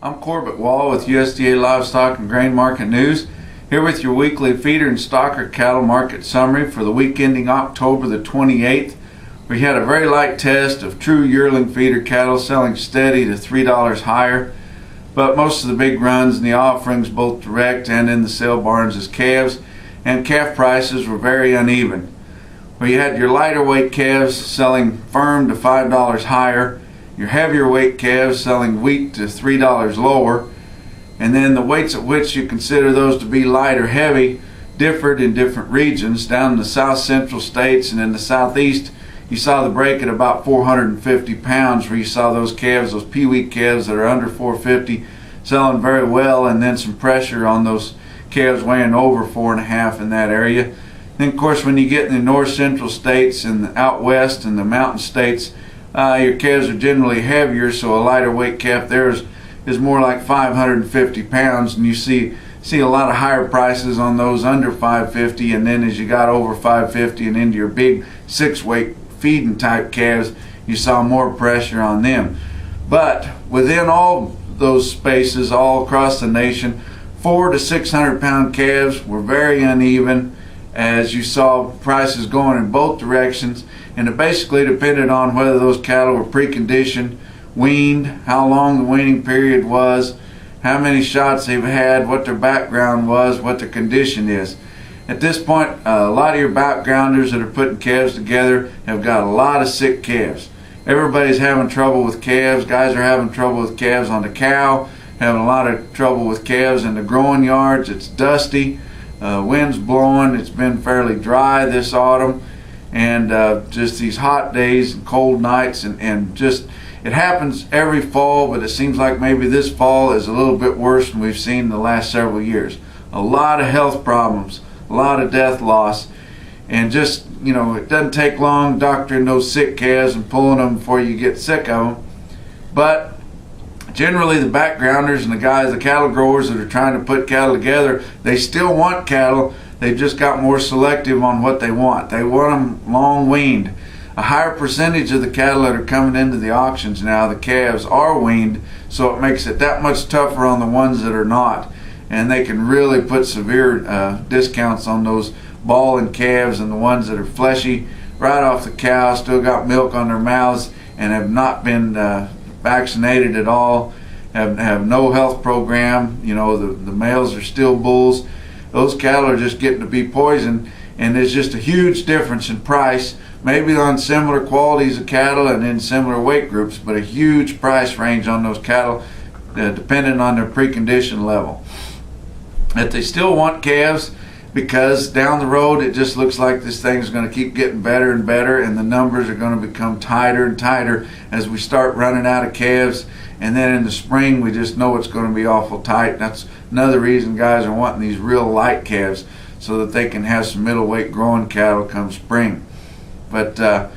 I'm Corbett Wall with USDA Livestock and Grain Market News, here with your weekly feeder and stocker cattle market summary for the week ending October the 28th. We had a very light test of true yearling feeder cattle selling steady to $3 higher, but most of the big runs in the offerings, both direct and in the sale barns, as calves, and calf prices were very uneven. We had your lighter weight calves selling firm to $5 higher, your heavier weight calves selling weak to $3 lower, and then the weights at which you consider those to be light or heavy differed in different regions. Down in the south central states and in the southeast, you saw the break at about 450 pounds, where you saw those calves, those peewee calves that are under 450, selling very well, and then some pressure on those calves weighing over 4.5 in that area. Then of course when you get in the north central states and the out west and the mountain states, your calves are generally heavier, so a lighter weight calf there is more like 550 pounds, and you see a lot of higher prices on those under 550, and then as you got over 550 and into your big 6-weight feeding type calves, you saw more pressure on them. But within all those spaces all across the nation, 400 to 600 pound calves were very uneven, as you saw prices going in both directions, and it basically depended on whether those cattle were preconditioned, weaned, how long the weaning period was, how many shots they've had, what their background was, what their condition is. At this point, a lot of your backgrounders that are putting calves together have got a lot of sick calves. Everybody's having trouble with calves. Guys are having trouble with calves on the cow, having a lot of trouble with calves in the growing yards. It's dusty, wind's blowing, it's been fairly dry this autumn, and just these hot days and cold nights, and just it happens every fall, but it seems like maybe this fall is a little bit worse than we've seen in the last several years. A lot of health problems, a lot of death loss, and just, you know, it doesn't take long doctoring those sick calves and pulling them before you get sick of them. But generally the backgrounders and the guys, the cattle growers that are trying to put cattle together, they still want cattle. They've just got more selective on what they want. They want them long weaned. A higher percentage of the cattle that are coming into the auctions now, the calves, are weaned, so it makes it that much tougher on the ones that are not. And they can really put severe discounts on those balling calves and the ones that are fleshy right off the cow, still got milk on their mouths, and have not been vaccinated at all, have no health program. You know, the males are still bulls. Those cattle are just getting to be poisoned, and there's just a huge difference in price, maybe on similar qualities of cattle and in similar weight groups, but a huge price range on those cattle depending on their precondition level. But they still want calves, because down the road it just looks like this thing is going to keep getting better and better, and the numbers are going to become tighter and tighter as we start running out of calves. And then in the spring we just know it's going to be awful tight. That's another reason guys are wanting these real light calves, so that they can have some middleweight growing cattle come spring. But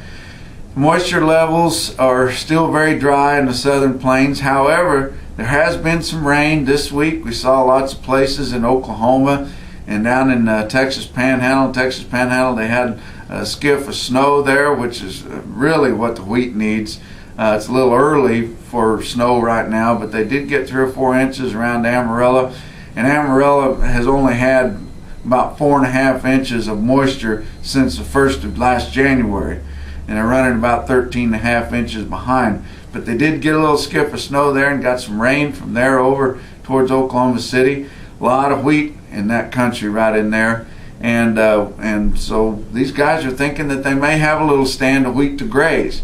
moisture levels are still very dry in the southern plains. However, there has been some rain this week. We saw lots of places in Oklahoma and down in Texas Panhandle. They had a skiff of snow there, which is really what the wheat needs. It's a little early for snow right now, but they did get 3 or 4 inches around Amarillo, and Amarillo has only had about 4.5 inches of moisture since the 1st of last January, and they're running about 13.5 inches behind. But they did get a little skiff of snow there and got some rain from there over towards Oklahoma City. A lot of wheat in that country right in there, and so these guys are thinking that they may have a little stand of wheat to graze.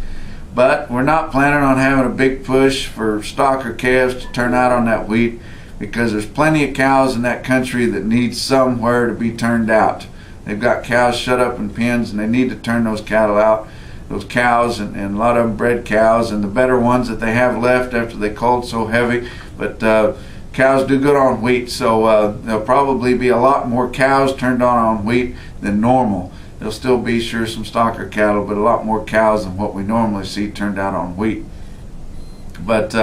But we're not planning on having a big push for stocker calves to turn out on that wheat, because there's plenty of cows in that country that need somewhere to be turned out. They've got cows shut up in pens, and they need to turn those cattle out. Those cows, and a lot of them bred cows, and the better ones that they have left after they culled so heavy. But cows do good on wheat, so there'll probably be a lot more cows turned on wheat than normal. There'll still be sure some stocker cattle, but a lot more cows than what we normally see turned out on wheat. But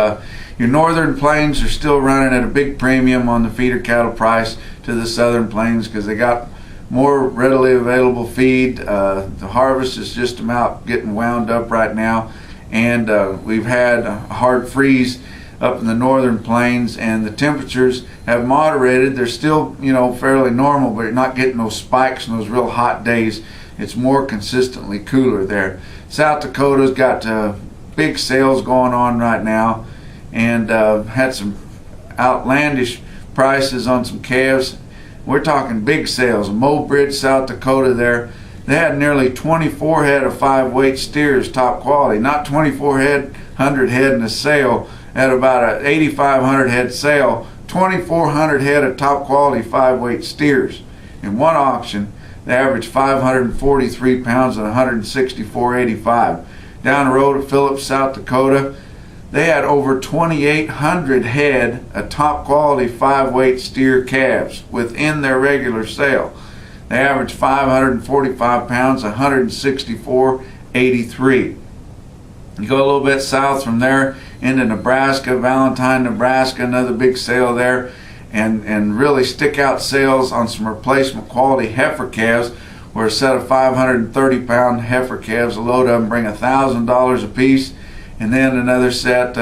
your northern plains are still running at a big premium on the feeder cattle price to the southern plains, because they got more readily available feed. The harvest is just about getting wound up right now, and we've had a hard freeze up in the northern plains, and the temperatures have moderated. They're still, fairly normal, but you're not getting those spikes and those real hot days. It's more consistently cooler there. South Dakota's got big sales going on right now, and had some outlandish prices on some calves. We're talking big sales. Mobridge, South Dakota there, they had nearly 24 head of 5-weight steers, top quality. Not 2,400 head in a sale, at about an 8,500 head sale, 2,400 head of top quality 5-weight steers. In one auction, they averaged 543 pounds at 164.85. Down the road at Phillips, South Dakota, they had over 2,800 head of top quality 5-weight steer calves within their regular sale. They averaged 545 pounds, 164.83. You go a little bit south from there into Nebraska, Valentine, Nebraska, another big sale there, and really stick out sales on some replacement quality heifer calves, where a set of 530-pound heifer calves, a load of them bring $1,000 a piece, and then another set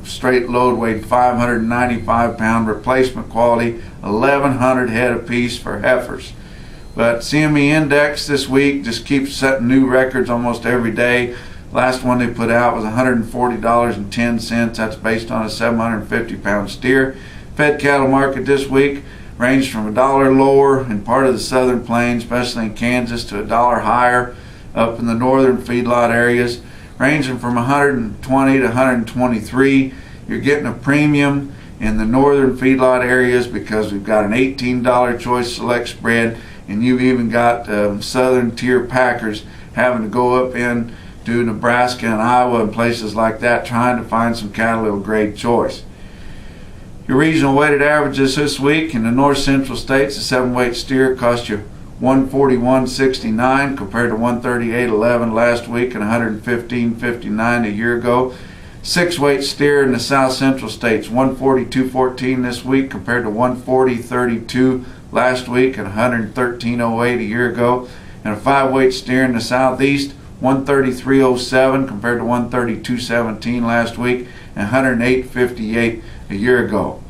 straight load weighed 595-pound replacement quality, 1,100 head a piece for heifers. But CME index this week just keeps setting new records almost every day. Last one they put out was $140.10. That's based on a 750-pound steer. Fed cattle market this week ranged from $1 lower in part of the southern plains, especially in Kansas, to $1 higher up in the northern feedlot areas, ranging from 120 to 123. You're getting a premium in the northern feedlot areas because we've got an $18 choice select spread, and you've even got southern tier packers having to go up in to Nebraska and Iowa and places like that trying to find some cattle of grade choice. Your regional weighted averages this week in the north central states, a 7-weight steer cost you $141.69 compared to $138.11 last week and $115.59 a year ago. 6-weight steer in the south central states, $142.14 this week compared to $140.32 last week and $113.08 a year ago. And a 5-weight steer in the southeast, $133.07 compared to $132.17 last weigh and $108.58 a year ago.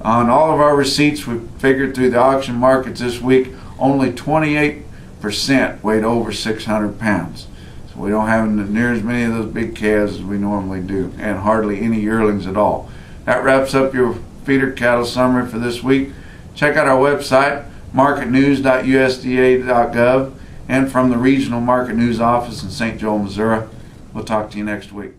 On all of our receipts we figured through the auction markets this week, only 28% weighed over 600 pounds. So we don't have near as many of those big calves as we normally do, and hardly any yearlings at all. That wraps up your feeder cattle summary for this week. Check out our website, marketnews.usda.gov, and from the Regional Market News Office in St. Joel, Missouri. We'll talk to you next week.